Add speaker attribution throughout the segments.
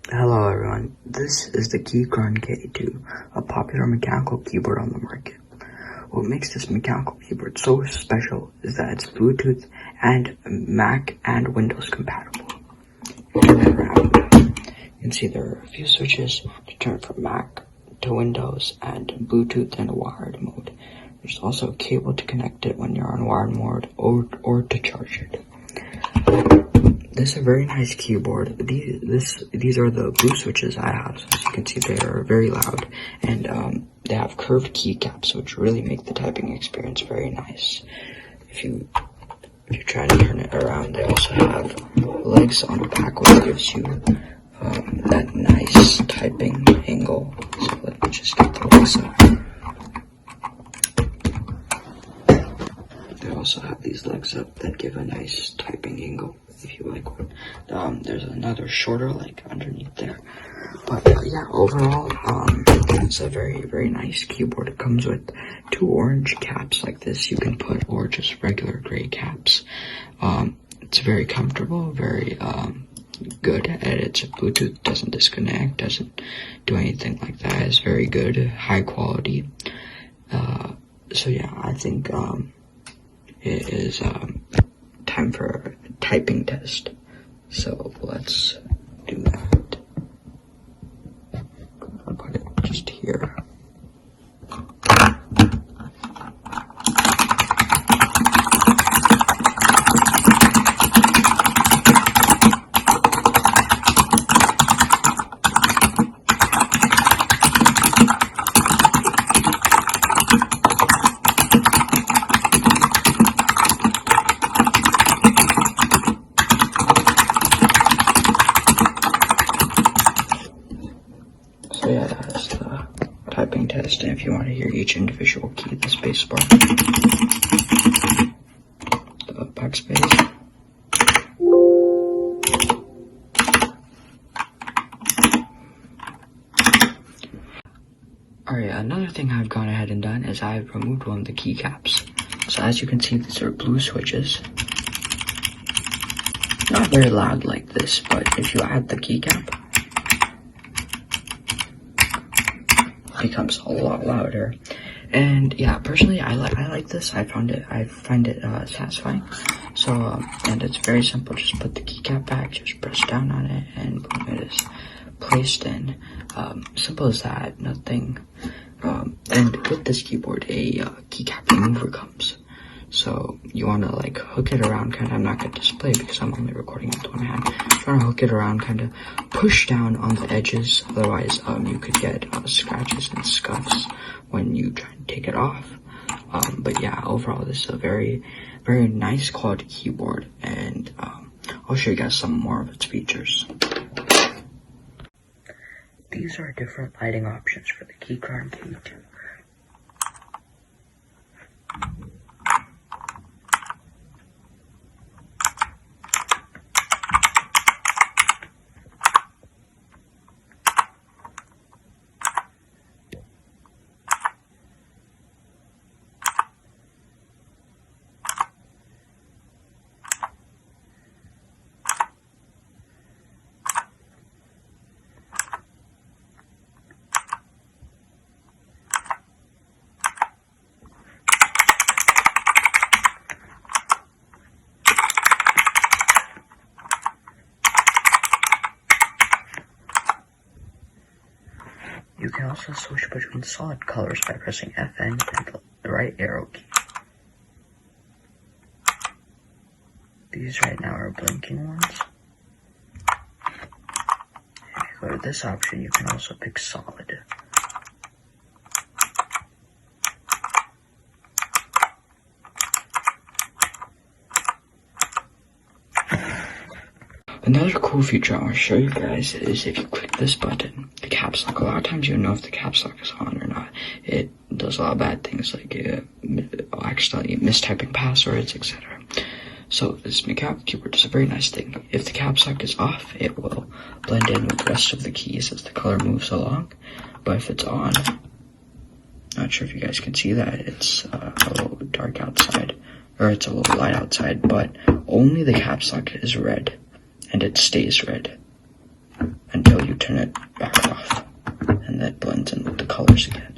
Speaker 1: Hello everyone, this is the Keychron K2, a popular mechanical keyboard on the market. What makes this mechanical keyboard so special is that it's Bluetooth and Mac and Windows compatible. You can see there are a few switches to turn from Mac to Windows and Bluetooth and wired mode. There's also a cable to connect it when you're on wired mode or to charge it. This is a very nice keyboard. These are the blue switches I have. As you can see, they are very loud, and they have curved keycaps, which really make the typing experience very nice. If you try to turn it around, they also have legs on the back, which gives you that nice typing angle. So let me just get the legs up. They also have these legs up that give a nice typing angle, if you like one. There's another shorter leg underneath there. But yeah, overall, it's a very, very nice keyboard. It comes with 2 orange caps like this you can put, or just regular gray caps. It's very comfortable, very good at its Bluetooth, doesn't disconnect, doesn't do anything like that. It's very good, high quality. So yeah, I think it is time for a typing test. So let's do that. I'll put it just here. So yeah, that's the typing test, and if you want to hear each individual key, the space bar, the backspace, alright, another thing I've gone ahead and done is I've removed one of the keycaps. So as you can see, these are blue switches. Not very loud like this, but if you add the keycap, becomes a lot louder. And yeah, personally I like this. I find it satisfying. So and it's very simple. Just put the keycap back, just press down on it, and boom, it is placed in. Simple as that, nothing. And with this keyboard, a keycap remover comes. So you want to like hook it around, kind of. I'm not going to display because I'm only recording with one hand. Trying to hook it around, kind of push down on the edges. Otherwise, you could get scratches and scuffs when you try to take it off. But yeah, overall, this is a very, very nice quality keyboard, and I'll show you guys some more of its features. These are different lighting options for the Keychron K2. You can also switch between solid colors by pressing FN and the right arrow key. These right now are blinking ones. If you go to this option, you can also pick solid. Another cool feature I want to show you guys is if you click this button, the caps lock. A lot of times you don't know if the caps lock is on or not. It does a lot of bad things, like accidentally mistyping passwords, etc. So this mechanical keyboard is a very nice thing. If the caps lock is off, it will blend in with the rest of the keys as the color moves along. But if it's on, not sure if you guys can see that, it's a little dark outside, or it's a little light outside, but only the caps lock is red. And it stays red until until you turn it back off, and that blends in with the colors again.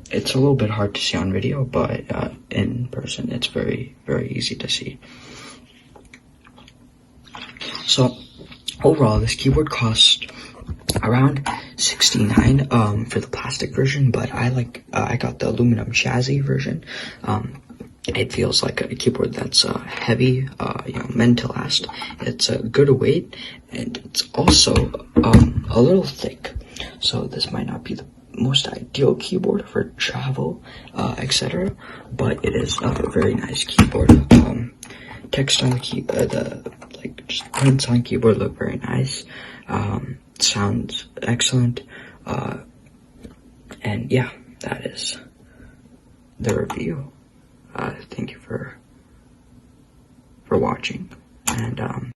Speaker 1: It's a little bit hard to see on video, but in person it's very, very easy to see. So overall, this keyboard cost around $69 for the plastic version, but I got the aluminum chassis version. It feels like a keyboard that's heavy, meant to last. It's a good weight, and it's also a little thick. So this might not be the most ideal keyboard for travel, etc., but it is a very nice keyboard. Text on the keyboard, just prints on keyboard look very nice. Sounds excellent. And yeah, that is the review. Thank you for watching, and